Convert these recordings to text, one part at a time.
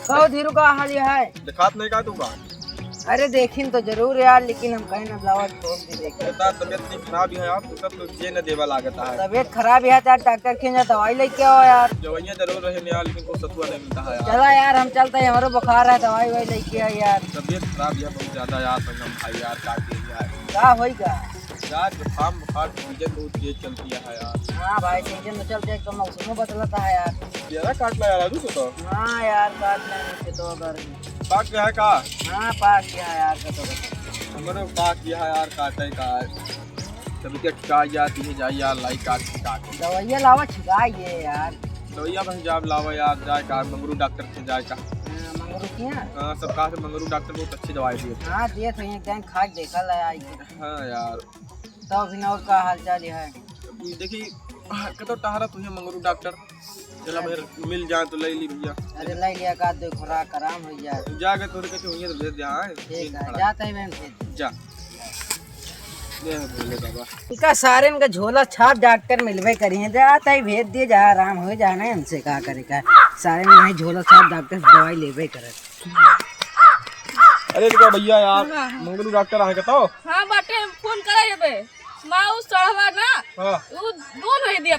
कहो धीरू का हाल ये है? दिखात नहीं का तू का? अरे देखिन तो जरूर यार, लेकिन हम कहीं ना लावा ठोक दी देखे। बता तबियत नहीं खराब है आप तो सब तो ये न देवा लागता है। तबीयत खराब है यार, डॉक्टर के यहाँ दवाई लेके आओ यार। दवाइयाँ जरूर रहे यार लेकिन कोई सतुआ नहीं मिलता है यार। चला यार हम चलते हैं, हमारो बुखार है, दवाई वही लेके आओ यार। तबियत खराब है बहुत ज्यादा यार, संगम भाई यार का यार क्या होगा यार जुकाम बुखार सीजन बहुत तेज चलती है यार। हाँ भाई सीजन में चलते तो मौसम बदलता है यार। तेरा काट ला यार तो हाँ यार काट लेंगे तो अगर पाक गया है का? हाँ पास किया है यार तो हमारे पाक किया है यार, काटे का तबियत ठिका जाती है जाए यार लाई काट दवाइयाँ लावा छिकाइए यार। दवाइयाँ बस जाब लावा यार जाए का मंगरू डॉक्टर से जाए का। मंगरू किया? हाँ सब कहा से मंगरू डॉक्टर बहुत अच्छी दवाई दिए। हाँ दिए तो एक टाइम खा के देखा ला आई। हाँ यार तो बिना और का हाल चाल है? देखी कतो टहरा तुझे मंगरू डॉक्टर चला भाई मिल जाए तो ले ली भैया। अरे ले लिया का दो खुराक आराम हो जाए। जाके थोड़े कहीं हुई तो भेज दिया ठीक है जाते हैं फिर जा ये बोले बाबा इनका सारे इनका झोला छाप डॉक्टर मिलवे करिए जाता ही भेज दिए जा आराम हो जाना है। हमसे कहा करेगा सारे में नहीं झोला छाप डॉक्टर दवाई लेवे करे। अरे तो भैया यार मंगरू डॉक्टर आए बताओ। हाँ बाटे फोन करा ये बे माँ उस चढ़वा ना हाँ वो दूध नहीं दिया।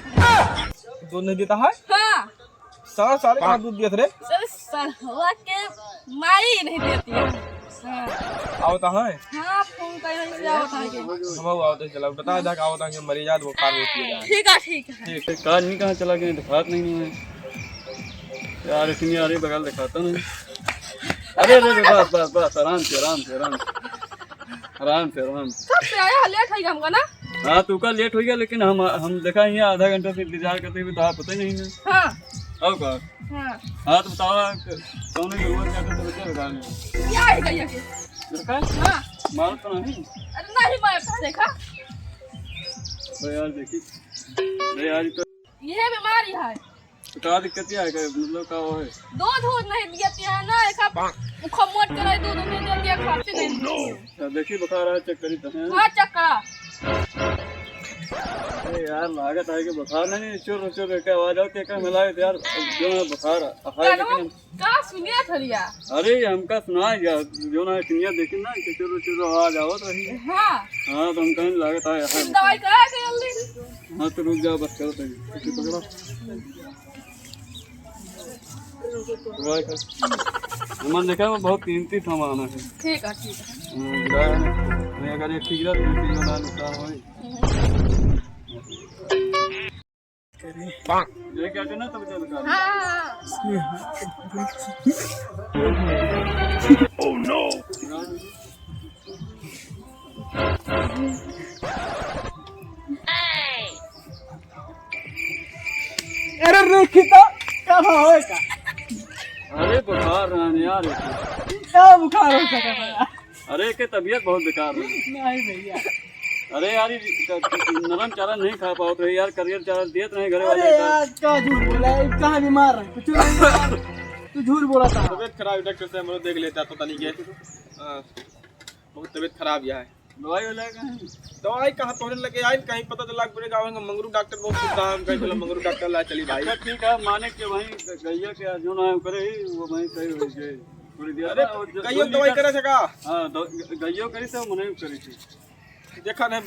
दूध नहीं देता है? हाँ सारा सारे कहाँ दूध दिया थे? सर चढ़वा के माई नहीं देती है। हाँ आवता है? हाँ फोन कर से आवता है। हम आवते चला बता जा का आवता है मरीज वो खा लेती है। ठीक है ठीक है। ठीक है काज नहीं कहाँ चला गया दिखात नहीं है यार इतनी आ रही बगल दिखाता नहीं। अरे अरे बस बस बस आराम से आराम से आराम से आराम से आराम से। कब से आया लेट हो गया हमका ना? हाँ तू का लेट हो गया लेकिन हम देखा ही आधा घंटा से इंतजार करते हुए तो आप पता ही नहीं है। हाँ अब का हाँ हाँ तो बताओ कौन जरूरत क्या करते बच्चे बता रहे क्या है गया के? हाँ मारो तो नहीं अरे नहीं मैं देखा तो यार देखी अरे यार तो ये बीमारी है। क्या दिक्कत है मतलब क्या है दूध नहीं दिया है ना एक खमोट करे दूध नहीं दिया खाते नहीं। देखी बुखार है चेक करी तो है। हाँ चक्का अरे यार लागत है कि बुखार नहीं चुर चुर के आवाज आती है क्या मिलाए यार जो है बुखार है लेकिन का सुनिया थरिया। अरे हमका सुना गया जो ना किनिया देखी ना कि चुर चुर आवाज आवत रही। हाँ हाँ तो हम कहीं लागत है दवाई करा के जल्दी। हाँ तो रुक जाओ बस करो तो पकड़ो हमारे देखा वो बहुत कीमती सामान है। ठीक है ठीक है। नहीं अगर ये ठीक रहा तो तीन बना नुकसान हो ये क्या करना तब चल कर। ओह नो अरे रेखिता कहाँ हो का? अरे बुखार रहने यार क्या बुखार हो सका यार? अरे के तबीयत बहुत बेकार है। नहीं भैया अरे यार नरम चारा नहीं खा पाओ तो यार करियर चारा दियत नहीं घरे अरे वाले यार क्या झूठ बोला है, कहाँ बीमार है कुछ नहीं तू झूठ बोला था। तबियत खराब डॉक्टर से हम लोग देख लेता तो नहीं के बहुत तबियत खराब है। दवाई वाला कहीं दवाई कहाँ तोड़ने लगे आए कहीं पता चला पूरे गाँव में मंगरू डॉक्टर बहुत सुविधा हम कहीं चलो मंगरू डॉक्टर ला चली भाई। अच्छा ठीक है माने के वहीं गैया के जो ना करे वो वहीं सही हो जाए थोड़ी देर। अरे कईयों दवाई करे सका? हाँ गैयो करी से मने करी थी देखा ना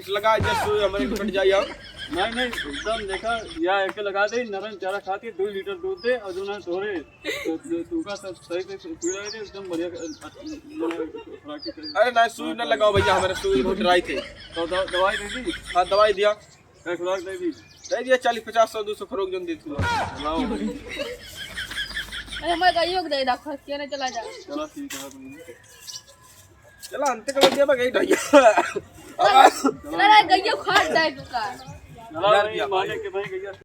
लगा जैसे हमारे कट जाइए अब नहीं नहीं एकदम देखा या एक लगा दे नरम चारा खाती 2 लीटर दूध दे और जो ना थोड़े तू का सब सही से पी रहे थे एकदम बढ़िया खुराकी। अरे नहीं सुई न लगाओ भैया हमारे सुई बहुत ड्राई थे तो दवाई दे दी। हाँ दवाई दिया खुराक दे दी 40-50-100-200 खुराक जो दी थी। अरे मैं गईयो के दे दा खस के चला जा। चलो ठीक है चला अंत कर दिया गई भैया। अरे गईयो खा जाए का चलो माने के भाई गैया